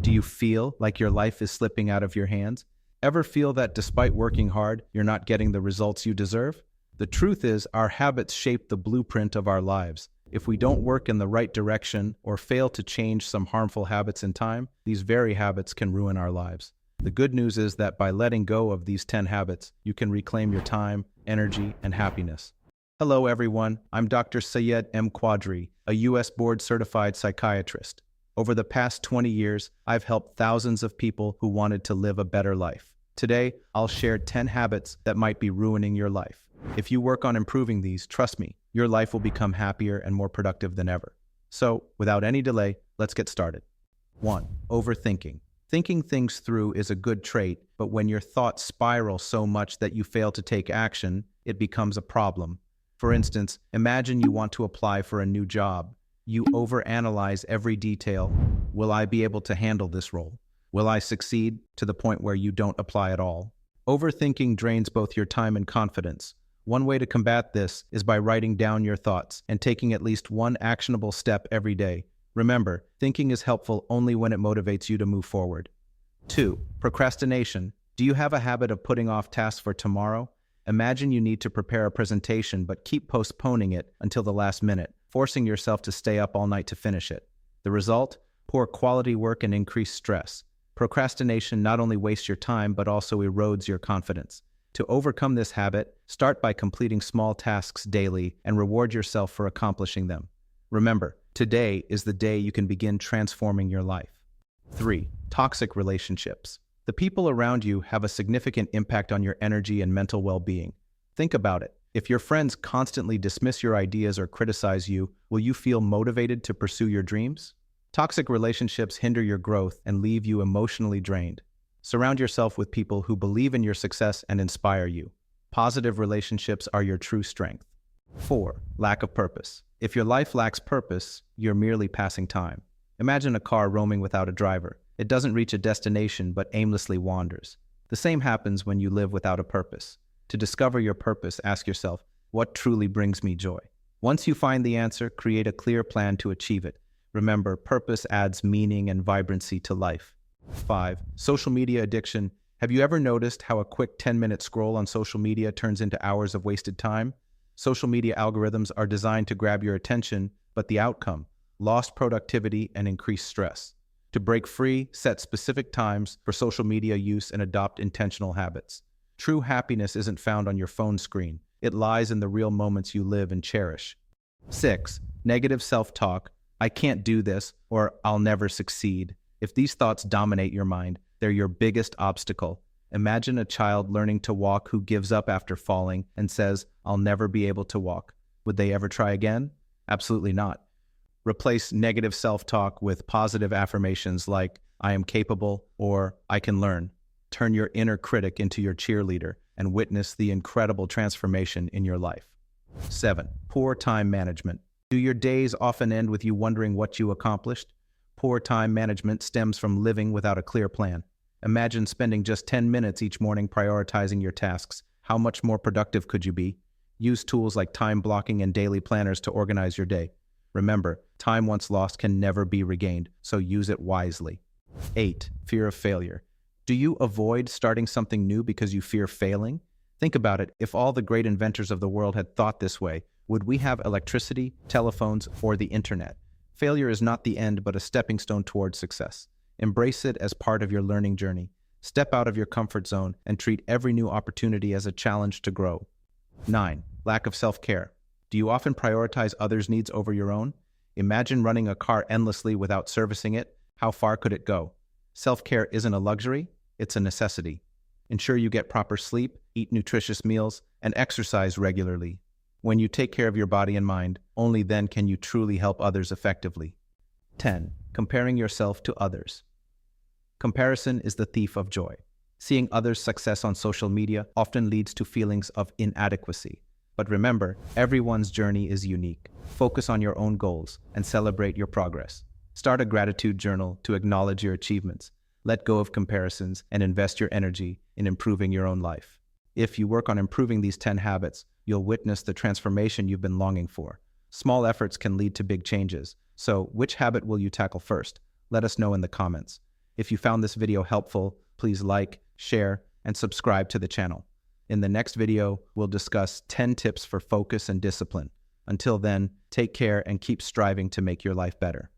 Do you feel like your life is slipping out of your hands? Ever feel that despite working hard, you're not getting the results you deserve? The truth is, our habits shape the blueprint of our lives. If we don't work in the right direction or fail to change some harmful habits in time, these very habits can ruin our lives. The good news is that by letting go of these 10 habits, you can reclaim your time, energy, and happiness. Hello, everyone. I'm Dr. Syed M. Quadri, a U.S. board-certified psychiatrist. Over the past 20 years, I've helped thousands of people who wanted to live a better life. Today, I'll share 10 habits that might be ruining your life. If you work on improving these, trust me, your life will become happier and more productive than ever. So, without any delay, let's get started. 1. Overthinking. Thinking things through is a good trait, but when your thoughts spiral so much that you fail to take action, it becomes a problem. For instance, imagine you want to apply for a new job. You overanalyze every detail. Will I be able to handle this role? Will I succeed? To the point where you don't apply at all. Overthinking drains both your time and confidence. One way to combat this is by writing down your thoughts and taking at least one actionable step every day. Remember, thinking is helpful only when it motivates you to move forward. 2. Procrastination. Do you have a habit of putting off tasks for tomorrow? Imagine you need to prepare a presentation but keep postponing it until the last minute, forcing yourself to stay up all night to finish it. The result? Poor quality work and increased stress. Procrastination not only wastes your time but also erodes your confidence. To overcome this habit, start by completing small tasks daily and reward yourself for accomplishing them. Remember, today is the day you can begin transforming your life. 3. Toxic relationships. The people around you have a significant impact on your energy and mental well-being. Think about it. If your friends constantly dismiss your ideas or criticize you, will you feel motivated to pursue your dreams? Toxic relationships hinder your growth and leave you emotionally drained. Surround yourself with people who believe in your success and inspire you. Positive relationships are your true strength. 4. Lack of purpose. If your life lacks purpose, you're merely passing time. Imagine a car roaming without a driver. It doesn't reach a destination but aimlessly wanders. The same happens when you live without a purpose. To discover your purpose, ask yourself, what truly brings me joy? Once you find the answer, create a clear plan to achieve it. Remember, purpose adds meaning and vibrancy to life. 5. Social media addiction. Have you ever noticed how a quick 10-minute scroll on social media turns into hours of wasted time? Social media algorithms are designed to grab your attention, but the outcome? Lost productivity and increased stress. To break free, set specific times for social media use and adopt intentional habits. True happiness isn't found on your phone screen. It lies in the real moments you live and cherish. 6. Negative self-talk. I can't do this, or I'll never succeed. If these thoughts dominate your mind, they're your biggest obstacle. Imagine a child learning to walk who gives up after falling and says, I'll never be able to walk. Would they ever try again? Absolutely not. Replace negative self-talk with positive affirmations like, I am capable or I can learn. Turn your inner critic into your cheerleader and witness the incredible transformation in your life. 7. Poor time management. Do your days often end with you wondering what you accomplished? Poor time management stems from living without a clear plan. Imagine spending just 10 minutes each morning prioritizing your tasks. How much more productive could you be? Use tools like time blocking and daily planners to organize your day. Remember, time once lost can never be regained, so use it wisely. 8. Fear of failure. Do you avoid starting something new because you fear failing? Think about it. If all the great inventors of the world had thought this way, would we have electricity, telephones, or the internet? Failure is not the end, but a stepping stone towards success. Embrace it as part of your learning journey. Step out of your comfort zone and treat every new opportunity as a challenge to grow. 9. Lack of self-care. Do you often prioritize others' needs over your own? Imagine running a car endlessly without servicing it. How far could it go? Self-care isn't a luxury, it's a necessity. Ensure you get proper sleep, eat nutritious meals, and exercise regularly. When you take care of your body and mind, only then can you truly help others effectively. 10. Comparing yourself to others. Comparison is the thief of joy. Seeing others' success on social media often leads to feelings of inadequacy. But remember, everyone's journey is unique. Focus on your own goals and celebrate your progress. Start a gratitude journal to acknowledge your achievements. Let go of comparisons and invest your energy in improving your own life. If you work on improving these 10 habits, you'll witness the transformation you've been longing for. Small efforts can lead to big changes. So, which habit will you tackle first? Let us know in the comments. If you found this video helpful, please like, share, and subscribe to the channel. In the next video, we'll discuss 10 tips for focus and discipline. Until then, take care and keep striving to make your life better.